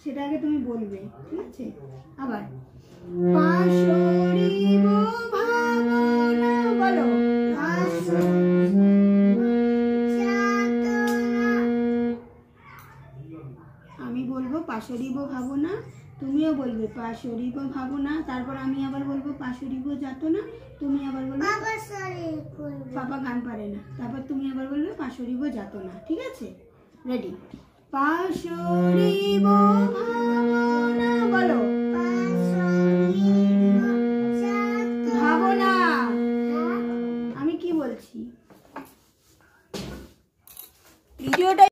সেটা আগে তুমি বলবে, ঠিক আছে? আবার পাশরিব ভাবনা বলো, আমি বলবো পাশরিব ভাবনা, তুমিও বলবে পাশরিব ভাবনা, তারপর আমি আবার বলবো পাশরিব যাতনা, তুমি আবার বলবে, পাপা গান পারে না, তারপর তুমি আবার বলবে পাশরিব যাতনা, ঠিক আছে? রেডি? পাশরিব ভাবনা বলো, ভাবনা। আমি কি বলছি? ভিডিওটা